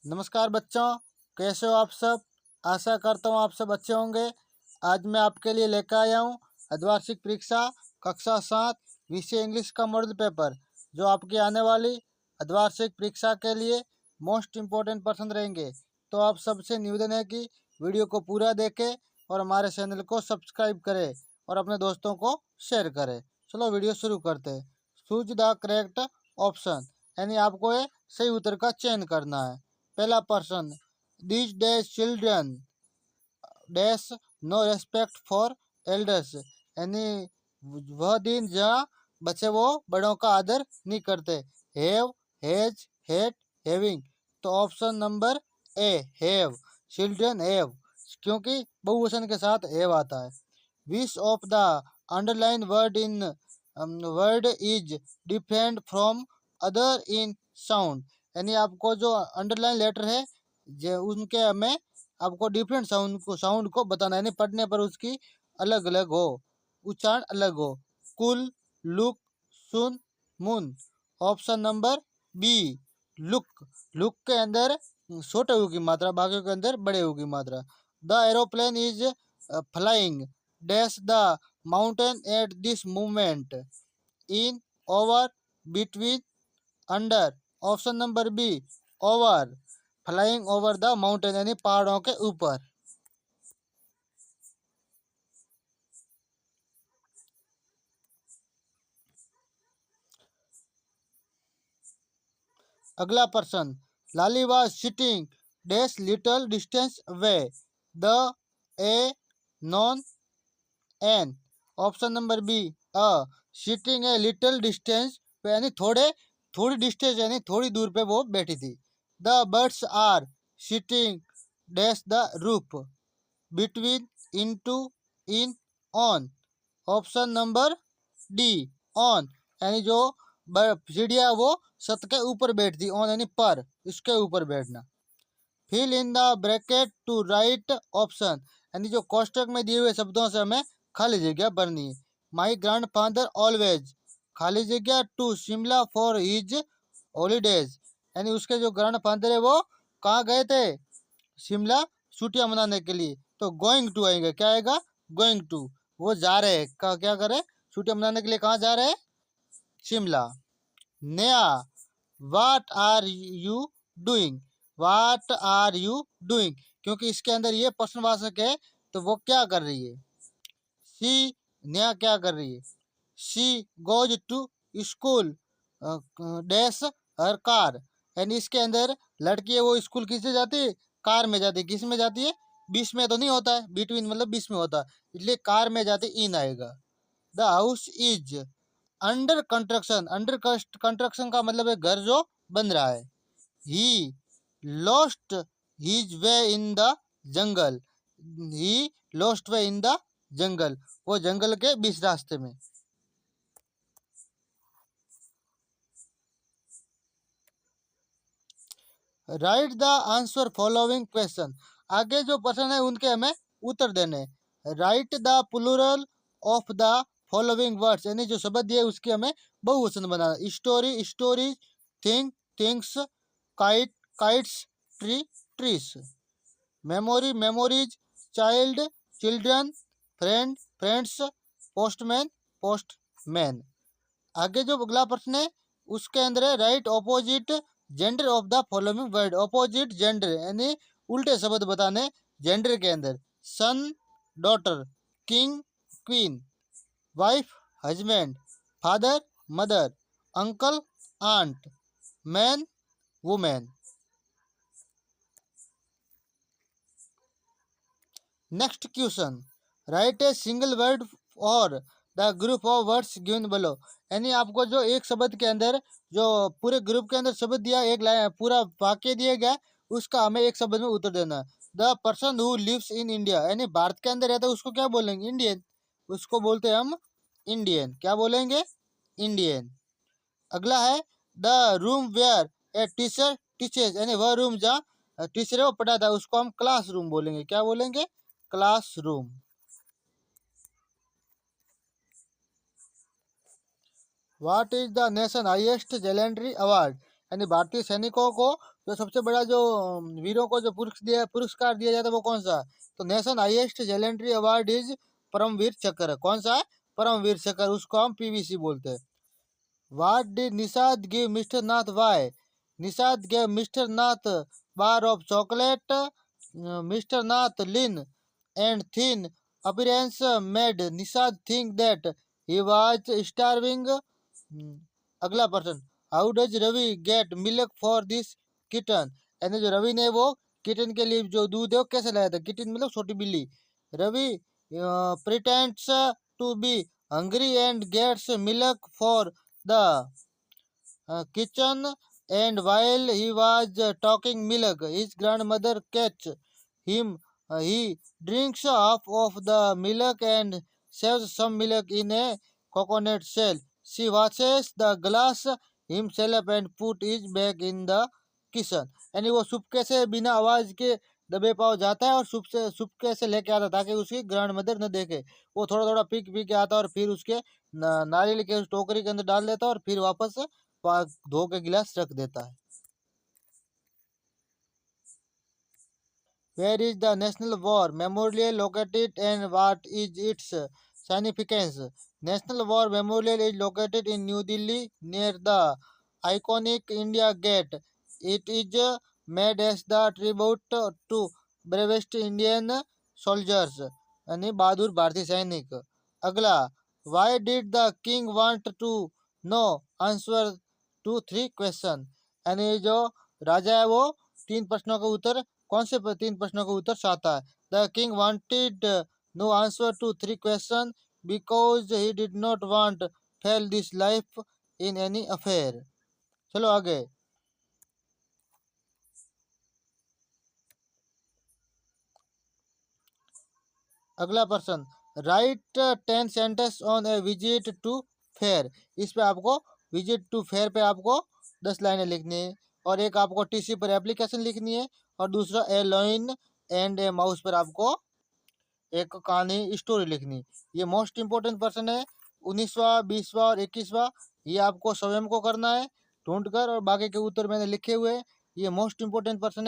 नमस्कार बच्चों, कैसे हो आप सब। आशा करता हूँ आप सब अच्छे होंगे। आज मैं आपके लिए लेकर आया हूँ अर्धवार्षिक परीक्षा कक्षा 7 विषय इंग्लिश का मॉडल पेपर, जो आपकी आने वाली अर्धवार्षिक परीक्षा के लिए मोस्ट इम्पोर्टेंट पर्सन रहेंगे। तो आप सबसे निवेदन है कि वीडियो को पूरा देखें और हमारे चैनल को सब्सक्राइब करें और अपने दोस्तों को शेयर करें। चलो वीडियो शुरू करते हैं। चूज द करेक्ट ऑप्शन, यानी आपको ये सही उत्तर का चयन करना है। पहला person, this days children dash no respect for elders, यानी वह दिन जहाँ बच्चे वो बड़ों का आदर नहीं करते। Have, has, had, having. तो option number A, have. Children have, क्योंकि बहुवचन के साथ हैव आता है। Which of the underline word is different from other in sound, यानी आपको जो अंडरलाइन लेटर है जो उनके हमें आपको डिफरेंट साउंड को बताना है, यानी पढ़ने पर उसकी अलग अलग हो, उच्चारण अलग हो। कुल, लुक, सुन, मुन। Option number B, look. Look के अंदर छोटे हु की मात्रा, बाकियों के अंदर बड़े हु की मात्रा। The aeroplane is flying dash the mountain at this movement, in, over, between, under. Option number B, over. Flying over the mountain, यानी पहाड़ों के ऊपर। अगला person, Lali was sitting dash little distance away, the, a, none, an. Option number B, a. Sitting a little distance पे, यानी थोड़ी distance, यानी थोड़ी दूर पे वो बैठी थी। The birds are sitting dash the roof, between, into, in, on. Option number D, on, यानी जो चिड़िया वो छत के ऊपर बैठती, ऑन यानी पर, इसके ऊपर बैठना। Fill in the bracket to right option, यानी जो कोष्टक में दिए हुए शब्दों से हमें खाली जगह भरनी है। माई ग्रैंड फादर ऑलवेज, खाली जगह, to Shimla for his holidays, यानी उसके जो ग्रैंड फादर है वो कहाँ गए थे, शिमला छुट्टियां मनाने के लिए। तो गोइंग टू आएगा, क्या आएगा, गोइंग टू, वो जा रहे हैं, क्या करे, छुट्टियां मनाने के लिए कहाँ जा रहे हैं, शिमला। नया, what are you doing, what are you doing, क्योंकि इसके अंदर ये प्रश्नवाचक है, तो वो क्या कर रही है। सी, नया क्या कर रही है, she goes to school dash her car, यानी इसके अंदर लड़की है वो स्कूल किससे जाती है, कार में जाती है। किस में जाती है, बीच में तो नहीं होता है, बिटवीन मतलब बीच में होता है, इसलिए कार में जाती, इन आएगा। The house is under construction, under construction का मतलब है घर जो बन रहा है। He lost his way in the jungle, he lost way in the jungle, वो जंगल के बीच रास्ते में। Write the answer following question, आगे जो प्रश्न है उनके हमें उत्तर देने। Write the plural of the following words, यानी जो शब्द दिए उसके हमें बहुवचन बनाना। Story, stories, thing, things, kite, kites, tree, trees. Memory, memories, child, children, friend, friends, postman, postman. आगे जो अगला प्रश्न है उसके अंदर है write opposite gender of the following word, opposite gender यानी उल्टे शब्द बताने जेंडर के अंदर। Son, daughter, king, queen, wife, husband, father, mother, uncle, aunt, man, women. Next question, write a single word और the group of words given below, यानी आपको जो एक शब्द के अंदर जो पूरे ग्रुप के अंदर शब्द दिया, एक लाइन पूरा वाक्य दिया गया, उसका हमें एक शब्द में उत्तर देना। The person who lives in India, यानी भारत के अंदर रहता है उसको क्या बोलेंगे, इंडियन, उसको बोलते हैं हम इंडियन, क्या बोलेंगे, इंडियन। अगला है the room where a teacher teachers, यानी वह रूम जहाँ टीचर है वो पढ़ाता है, उसको हम क्लास रूम बोलेंगे, क्या बोलेंगे, classroom. What is the nation highest gallantry award, यानी भारतीय सैनिकों को तो सबसे बड़ा जो वीरों को जो पुरस्कार दिया जाता है वो कौन सा? तो nation highest gallantry award is Paramvir Chakra. कौन सा है? परमवीर चक्र, उसको हम पीवीसी बोलते हैं। What did Nishad give Mr. Nath? Why? Nishad gave Mr. Nath bar of chocolate. Mr. Nath lean and thin appearance made Nishad think that he was starving. अगला person, how does Ravi get milk for this kitten? यानी जो रवि ने वो kitten के लिए जो दूध है वो कैसे लाया था? किटन मतलब छोटी बिल्ली। Ravi pretends to be hungry and gets milk for the kitchen, and while he was talking milk, his grandmother catch him. He drinks half of the milk and saves some milk in a coconut shell. She washes the glass himself and put it back in the kitchen. यानी वो सुपके से बिना आवाज के दबे पाव जाता है और सुपके से लेके आता ताकि उसकी ग्रैंड मदर न देखे। वो थोड़ा थोड़ा पी पी के आता और फिर उसके नारियल के उस टोकरी के अंदर डाल देता है और फिर वापस धो के गिलास रख देता है। Where is the National War Memorial located and what is its significance? National War Memorial is located in New Delhi near the iconic India Gate. It is made as the tribute to bravest Indian soldiers यानी बहादुर भारतीय सैनिक। अगला, why did the king want to know answer to 3 question? यानी जो राजा है वो 3 प्रश्नों का उत्तर कौन से 3 प्रश्नों का उत्तर चाहता है? The king wanted no answer to 3 question because he did not want fail this life in any affair. चलो आगे। अगला प्रश्न, write 10 sentence on a visit to fair. इस पे आपको विजिट टू फेयर पे आपको 10 लाइनें लिखनी है और एक आपको टीसी पर एप्लीकेशन लिखनी है और दूसरा ए लॉइन एंड ए माउस पर आपको एक कहानी स्टोरी लिखनी। ये मोस्ट इंपोर्टेंट प्रश्न है 19वां 20वां और 21वां। ये आपको स्वयं को करना है ढूंढ कर और बाकी के उत्तर मैंने लिखे हुए। ये मोस्ट इंपोर्टेंट प्रश्न है।